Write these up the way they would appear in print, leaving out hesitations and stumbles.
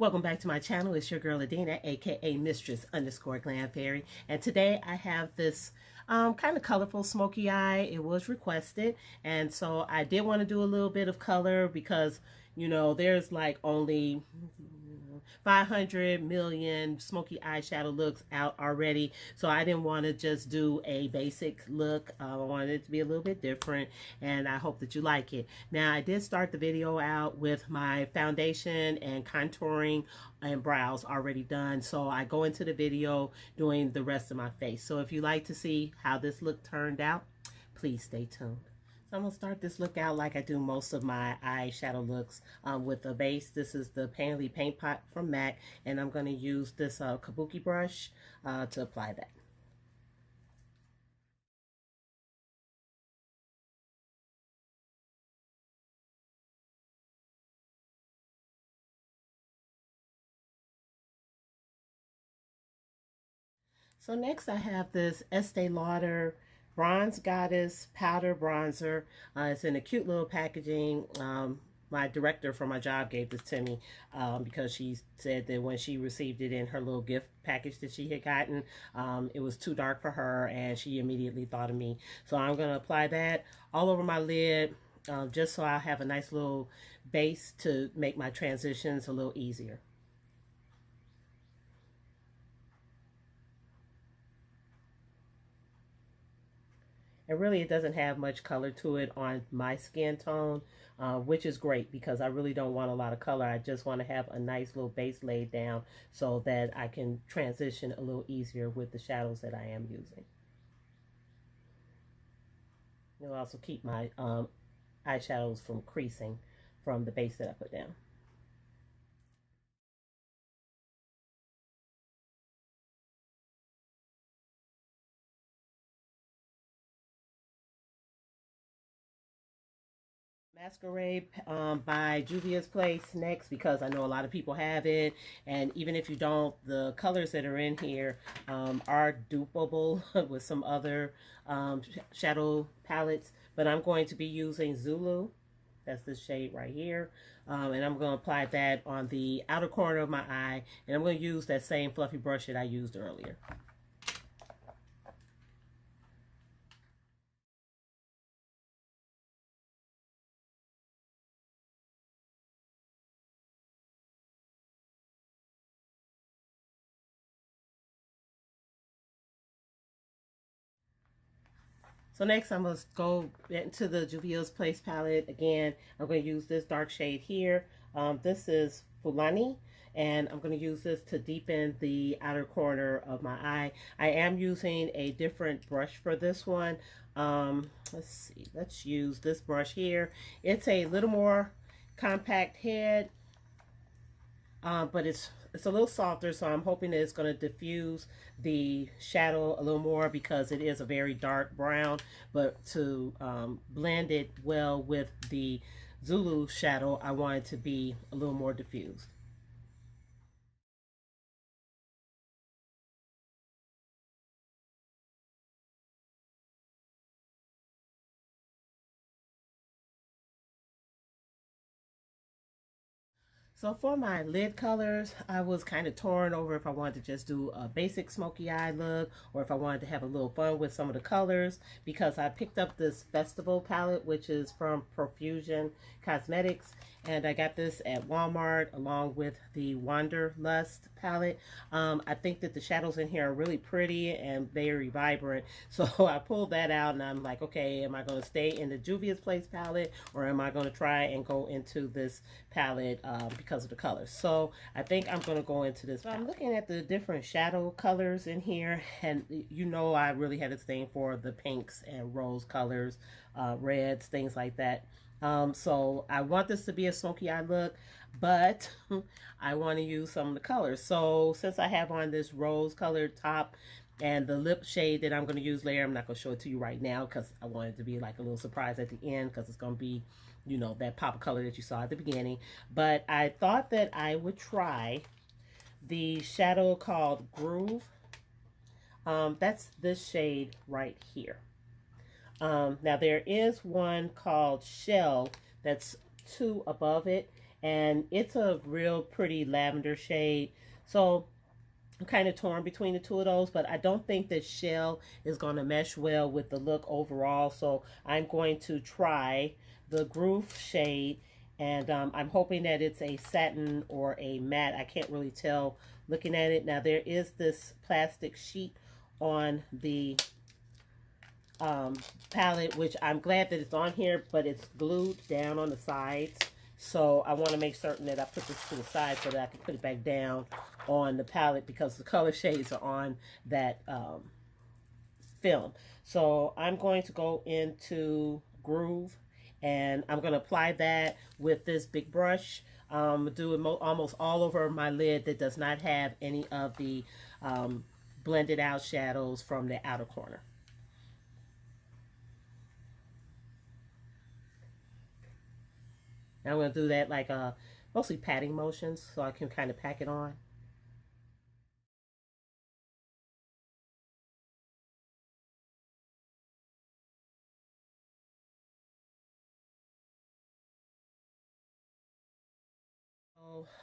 Welcome back to my channel. It's your girl Adina, aka Mistress_Glamfairy, and today I have this kind of colorful smoky eye. It was requested, and so I did want to do a little bit of color because there's like only 500 million smoky eyeshadow looks out already, so I didn't want to just do a basic look. I wanted it to be a little bit different, and I hope that you like it. Now, I did start the video out with my foundation and contouring and brows already done, so I go into the video doing the rest of my face. So if you like to see how this look turned out, please stay tuned. So I'm going to start this look out like I do most of my eyeshadow looks with a base. This is the Painterly Paint Pot from MAC, and I'm going to use this kabuki brush to apply that. So next I have this Estee Lauder Bronze Goddess Powder Bronzer. It's in a cute little packaging. My director for my job gave this to me because she said that when she received it in her little gift package that she had gotten, it was too dark for her, and she immediately thought of me. So I'm going to apply that all over my lid just so I have a nice little base to make my transitions a little easier. And really, it doesn't have much color to it on my skin tone, which is great because I really don't want a lot of color. I just want to have a nice little base laid down so that I can transition a little easier with the shadows that I am using. It'll also keep my eyeshadows from creasing from the base that I put down. Masquerade by Juvia's Place next, because I know a lot of people have it, and even if you don't, the colors that are in here are dupeable with some other shadow palettes, but I'm going to be using Zulu. That's this shade right here, and I'm going to apply that on the outer corner of my eye, and I'm going to use that same fluffy brush that I used earlier. So next I'm going to go into the Juvia's Place palette. Again, I'm going to use this dark shade here. This is Fulani, and I'm going to use this to deepen the outer corner of my eye. I am using a different brush for this one. Let's see, let's use this brush here. It's a little more compact head, but it's a little softer, so I'm hoping that it's going to diffuse the shadow a little more because it is a very dark brown, but to blend it well with the Zulu shadow, I want it to be a little more diffused. So for my lid colors, I was kind of torn over if I wanted to just do a basic smoky eye look or if I wanted to have a little fun with some of the colors, because I picked up this Festival palette, which is from Profusion Cosmetics, and I got this at Walmart along with the Wanderlust palette. I think that the shadows in here are really pretty and very vibrant, so I pulled that out and I'm like, okay, am I going to stay in the Juvia's Place palette or am I going to try and go into this palette because of the colors? So I think I'm going to go into this. So I'm looking at the different shadow colors in here, and I really had a thing for the pinks and rose colors, reds, things like that. So I want this to be a smoky eye look, but I want to use some of the colors. So since I have on this rose colored top and the lip shade that I'm going to use later, I'm not going to show it to you right now because I want it to be like a little surprise at the end, because it's going to be, that pop of color that you saw at the beginning. But I thought that I would try the shadow called Groove. That's this shade right here. Now there is one called Shell that's 2 above it, and it's a real pretty lavender shade. So I'm kind of torn between the two of those, but I don't think that shell is going to mesh well with the look overall. So I'm going to try the groove shade, and I'm hoping that it's a satin or a matte. I can't really tell looking at it. Now there is this plastic sheet on the um, palette, which I'm glad that it's on here, but it's glued down on the sides. So I want to make certain that I put this to the side so that I can put it back down on the palette, because the color shades are on that film. So I'm going to go into Groove, and I'm going to apply that with this big brush. Do it almost all over my lid that does not have any of the blended out shadows from the outer corner. And I'm going to do that like mostly patting motions so I can kind of pack it on.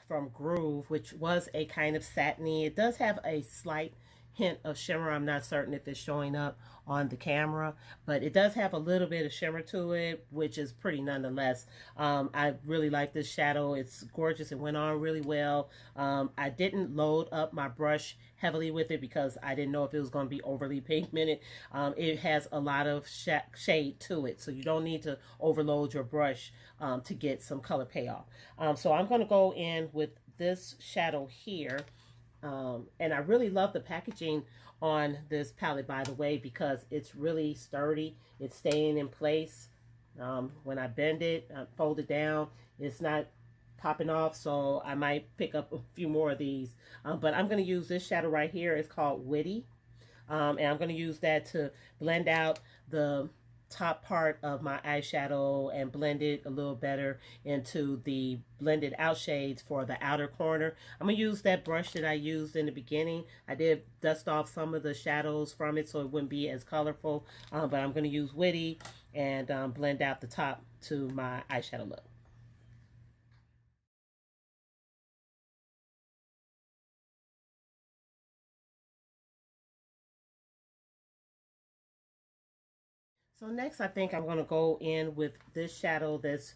From Groove, which was a kind of satiny. It does have a slight hint of shimmer. I'm not certain if it's showing up on the camera, but it does have a little bit of shimmer to it, which is pretty nonetheless. I really like this shadow. It's gorgeous. It went on really well. I didn't load up my brush heavily with it because I didn't know if it was going to be overly pigmented. It has a lot of shade to it, so you don't need to overload your brush to get some color payoff. So I'm going to go in with this shadow here. And I really love the packaging on this palette, by the way, because it's really sturdy. It's staying in place. When I bend it, fold it down, it's not popping off. So I might pick up a few more of these. But I'm going to use this shadow right here. It's called Witty. And I'm going to use that to blend out the top part of my eyeshadow and blend it a little better into the blended out shades for the outer corner. I'm going to use that brush that I used in the beginning. I did dust off some of the shadows from it so it wouldn't be as colorful, but I'm going to use Witty and blend out the top to my eyeshadow look. So next, I think I'm going to go in with this shadow that's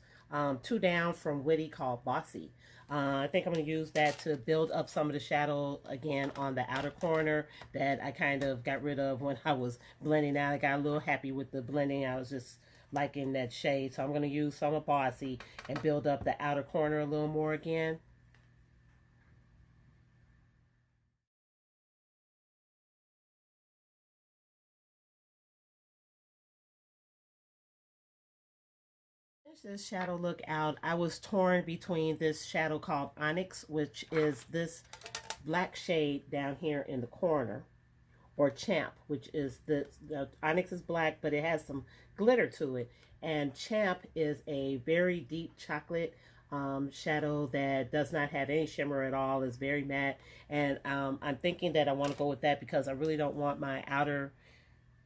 two down from Witty, called Bossy. I think I'm going to use that to build up some of the shadow again on the outer corner that I kind of got rid of when I was blending out. I got a little happy with the blending. I was just liking that shade. So I'm going to use some of Bossy and build up the outer corner a little more again. Finish this shadow look out. I was torn between this shadow called Onyx, which is this black shade down here in the corner, or Champ, which is the Onyx is black, but it has some glitter to it. And Champ is a very deep chocolate shadow that does not have any shimmer at all. It's very matte. And I'm thinking that I want to go with that because I really don't want my outer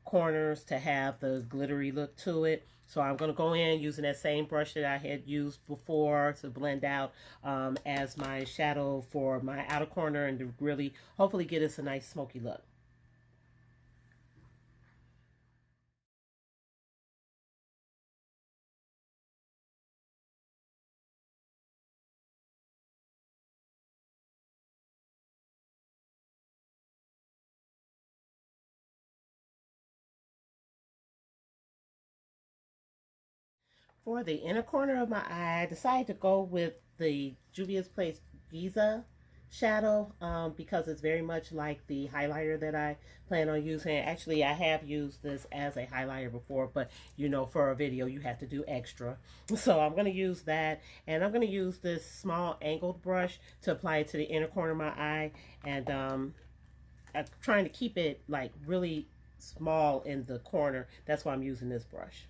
corners to have the glittery look to it. So I'm going to go in using that same brush that I had used before to blend out as my shadow for my outer corner and to really hopefully get us a nice smoky look. For the inner corner of my eye, I decided to go with the Juvia's Place Giza shadow because it's very much like the highlighter that I plan on using. Actually, I have used this as a highlighter before, but you know, for a video, you have to do extra. So I'm going to use that, and I'm going to use this small angled brush to apply it to the inner corner of my eye, and I'm trying to keep it like really small in the corner. That's why I'm using this brush.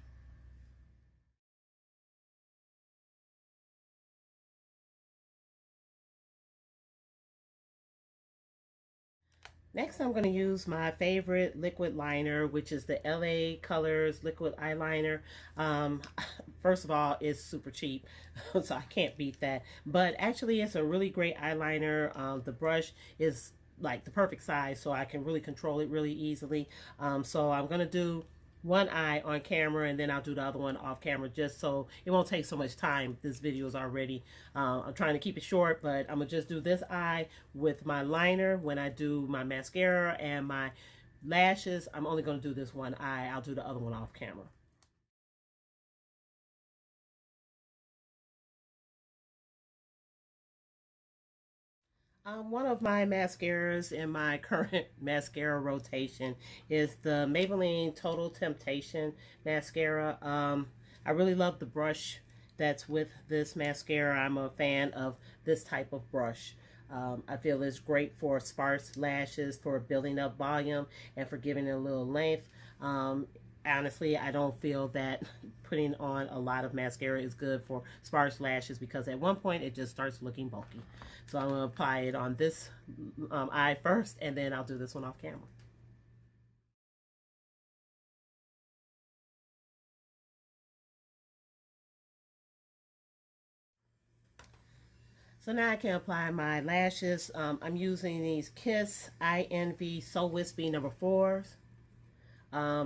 Next, I'm going to use my favorite liquid liner, which is the LA Colors liquid eyeliner. Um, First of all, it's super cheap, so I can't beat that. But actually, it's a really great eyeliner. The brush is like the perfect size, so I can really control it really easily. So I'm going to do one eye on camera, and then I'll do the other one off camera, just so it won't take so much time. This video is already I'm trying to keep it short, but I'm gonna just do this eye with my liner. When I do my mascara and my lashes, I'm only gonna do this one eye. I'll do the other one off camera. One of my mascaras in my current mascara rotation is the Maybelline Total Temptation mascara. I really love the brush that's with this mascara. I'm a fan of this type of brush. I feel it's great for sparse lashes, for building up volume, and for giving it a little length. Honestly, I don't feel that putting on a lot of mascara is good for sparse lashes, because at one point it just starts looking bulky. So I'm going to apply it on this eye first, and then I'll do this one off camera. So now I can apply my lashes. I'm using these Kiss I Envy So Wispy number 4s.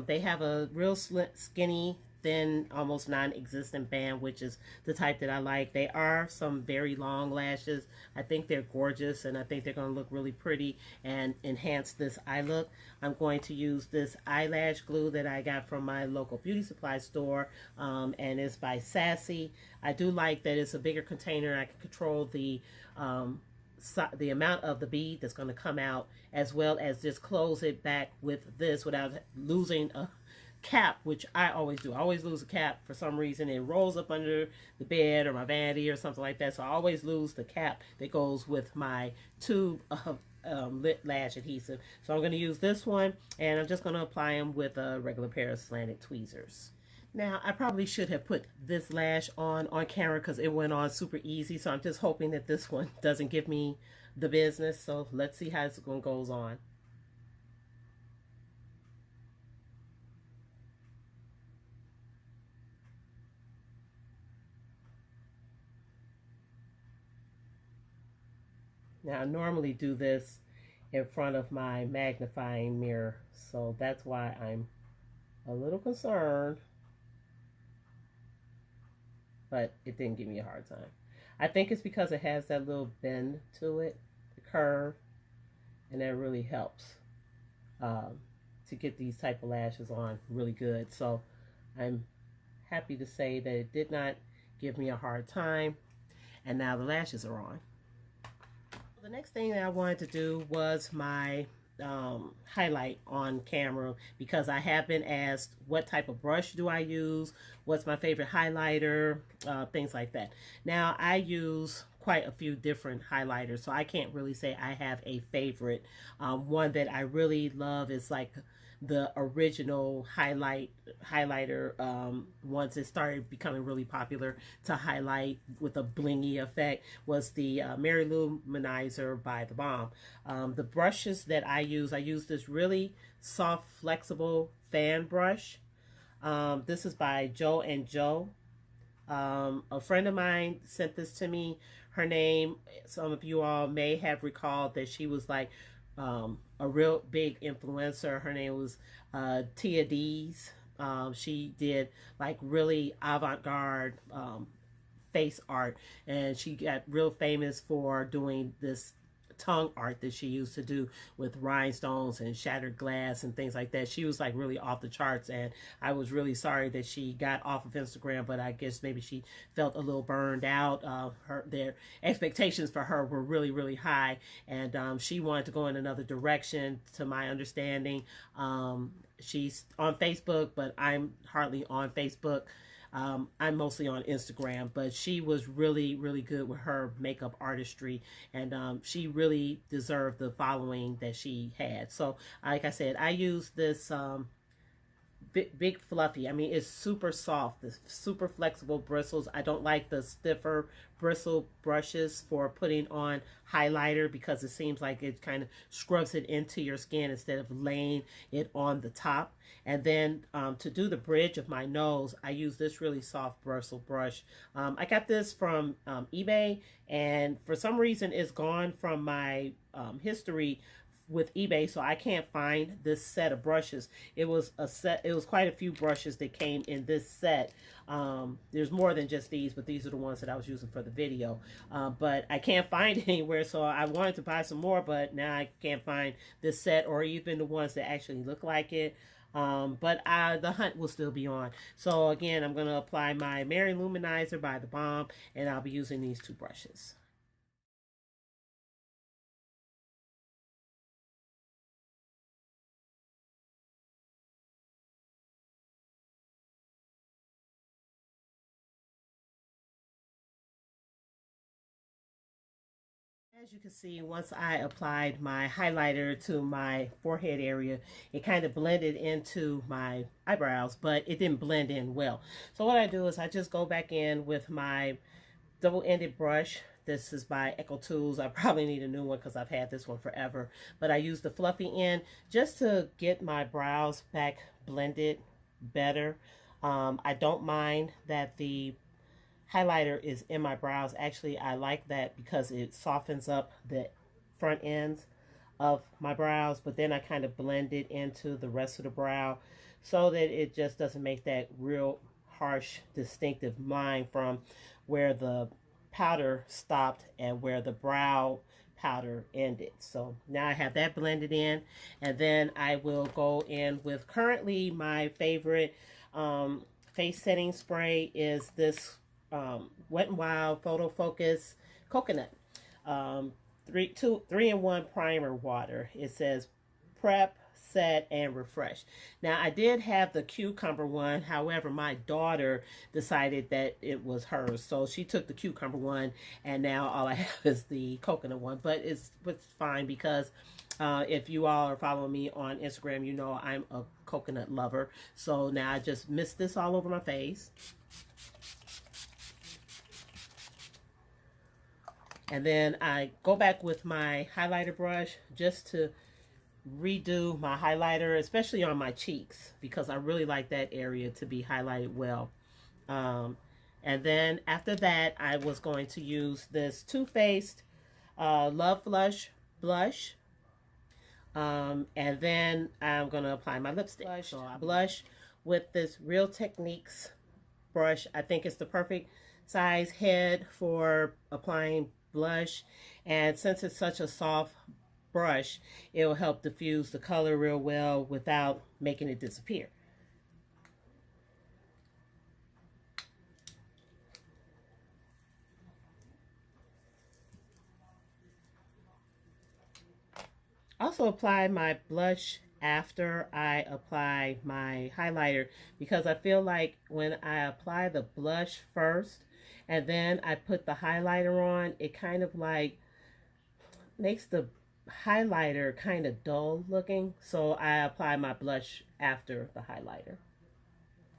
They have a real skinny, thin, almost non-existent band, which is the type that I like. They are some very long lashes. I think they're gorgeous, and I think they're going to look really pretty and enhance this eye look. I'm going to use this eyelash glue that I got from my local beauty supply store, and it's by Sassy. I do like that it's a bigger container. I can control the amount of the bead that's going to come out, as well as just close it back with this without losing a cap, which I always do. I always lose a cap for some reason. It rolls up under the bed or my vanity or something like that, so I always lose the cap that goes with my tube of lip lash adhesive. So I'm going to use this one, and I'm just going to apply them with a regular pair of slanted tweezers. Now, I probably should have put this lash on camera because it went on super easy. So I'm just hoping that this one doesn't give me the business. So let's see how this one goes on. Now, I normally do this in front of my magnifying mirror. So that's why I'm a little concerned. But it didn't give me a hard time. I think it's because it has that little bend to it, the curve, and that really helps to get these type of lashes on really good. So I'm happy to say that it did not give me a hard time, and now the lashes are on. The next thing that I wanted to do was my highlight on camera, because I have been asked what type of brush do I use, what's my favorite highlighter, things like that. Now, I use quite a few different highlighters, so I can't really say I have a favorite. One that I really love is like the original highlighter, once it started becoming really popular to highlight with a blingy effect, was the Mary Lou Manizer by The Balm. The brushes that I use this really soft, flexible fan brush. This is by Joe and Joe. A friend of mine sent this to me. Her name, some of you all may have recalled that she was like a real big influencer. Her name was Tia D's. She did like really avant-garde face art, and she got real famous for doing this tongue art that she used to do with rhinestones and shattered glass and things like that. She was like really off the charts, and I was really sorry that she got off of Instagram, but I guess maybe she felt a little burned out. Their expectations for her were really, really high, and she wanted to go in another direction, to my understanding. She's on Facebook, but I'm hardly on Facebook. I'm mostly on Instagram, but she was really, really good with her makeup artistry, and she really deserved the following that she had. So, like I said, I use this big fluffy. I mean, it's super soft. It's super flexible bristles. I don't like the stiffer bristle brushes for putting on highlighter because it seems like it kind of scrubs it into your skin instead of laying it on the top. And then to do the bridge of my nose, I use this really soft bristle brush. I got this from eBay, and for some reason it's gone from my history with eBay, so I can't find this set of brushes. It was quite a few brushes that came in this set. There's more than just these, but these are the ones that I was using for the video. But I can't find it anywhere, so I wanted to buy some more, but now I can't find this set or even the ones that actually look like it. But the hunt will still be on. So again, I'm going to apply my Mary Luminizer by The Balm, and I'll be using these two brushes. As you can see, once I applied my highlighter to my forehead area, it kind of blended into my eyebrows, but it didn't blend in well. So what I do is I just go back in with my double-ended brush. This is by Echo Tools. I probably need a new one because I've had this one forever. But I use the fluffy end just to get my brows back blended better. I don't mind that the highlighter is in my brows. Actually, I like that because it softens up the front ends of my brows, but then I kind of blend it into the rest of the brow so that it just doesn't make that real harsh distinctive line from where the powder stopped and where the brow powder ended. So now I have that blended in, and then I will go in with currently my favorite face setting spray is this Wet n Wild Photo Focus Coconut 3-in-1 primer water. It says prep, set, and refresh. Now I did have the cucumber one, however my daughter decided that it was hers, so she took the cucumber one, and now all I have is the coconut one. But it's fine because if you all are following me on Instagram, you know I'm a coconut lover. So now I just mist this all over my face. And then I go back with my highlighter brush just to redo my highlighter, especially on my cheeks, because I really like that area to be highlighted well. And then after that, I was going to use this Too Faced Love Flush blush. And then I'm going to apply my lipstick. So I blush with this Real Techniques brush. I think it's the perfect size head for applying blush, and since it's such a soft brush, it will help diffuse the color real well without making it disappear. Also apply my blush after I apply my highlighter, because I feel like when I apply the blush first and then I put the highlighter on, it kind of like makes the highlighter kind of dull looking. So I apply my blush after the highlighter.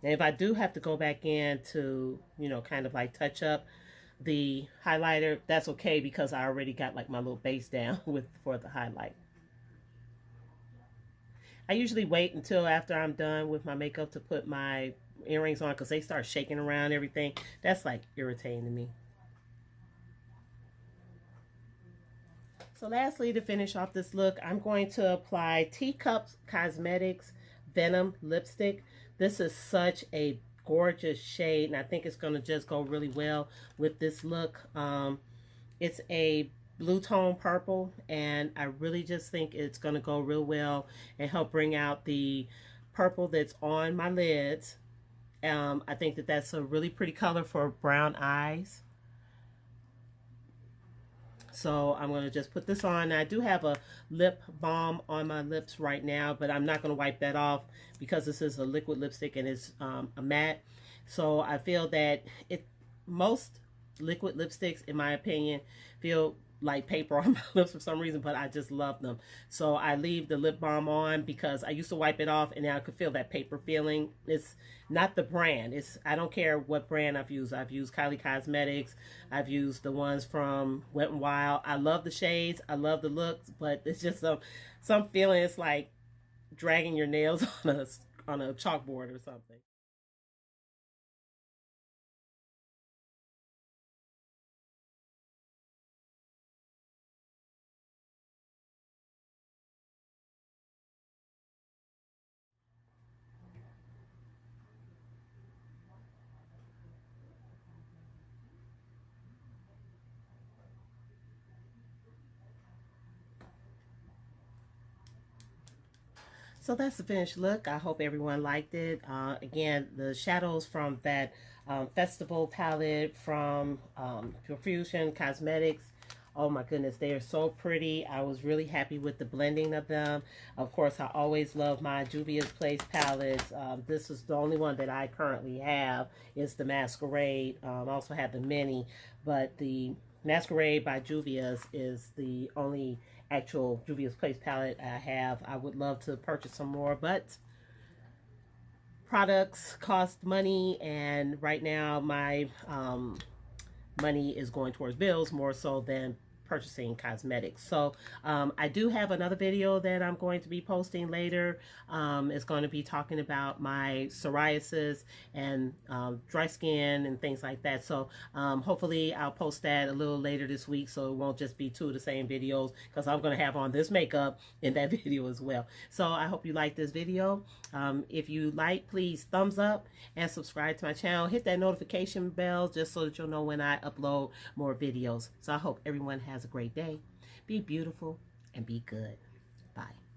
And if I do have to go back in to, you know, kind of like touch up the highlighter, that's okay because I already got like my little base down for the highlight. I usually wait until after I'm done with my makeup to put my earrings on because they start shaking around everything. That's like irritating to me. So lastly, to finish off this look, I'm going to apply Teacup Cosmetics Venom Lipstick. This is such a gorgeous shade, and I think it's going to just go really well with this look. It's a blue tone purple, and I really just think it's going to go real well and help bring out the purple that's on my lids. I think that that's a really pretty color for brown eyes. So I'm going to just put this on. I do have a lip balm on my lips right now, but I'm not going to wipe that off because this is a liquid lipstick and it's a matte. So I feel that most liquid lipsticks, in my opinion, feel like paper on my lips for some reason, but I just love them. So I leave the lip balm on because I used to wipe it off and now I could feel that paper feeling. It's not the brand. I don't care what brand I've used. I've used Kylie Cosmetics. I've used the ones from Wet n Wild. I love the shades. I love the looks, but it's just some feeling. It's like dragging your nails on a chalkboard or something. So that's the finished look. I hope everyone liked it. Again, the shadows from that festival palette from Profusion Cosmetics. Oh my goodness, they are so pretty. I was really happy with the blending of them. Of course, I always love my Juvia's Place palettes. This is the only one that I currently have. Is the Masquerade. I also have the Mini, but the Masquerade by Juvia's is the only actual Juvia's Place palette I have. I would love to purchase some more, but products cost money, and right now my money is going towards bills more so than purchasing cosmetics. So I do have another video that I'm going to be posting later. It's going to be talking about my psoriasis and dry skin and things like that. So hopefully I'll post that a little later this week, so it won't just be two of the same videos, because I'm going to have on this makeup in that video as well. So I hope you like this video. If you like, please thumbs up and subscribe to my channel. Hit that notification bell just so that you'll know when I upload more videos. So I hope everyone has a great day. Be beautiful and be good. Bye.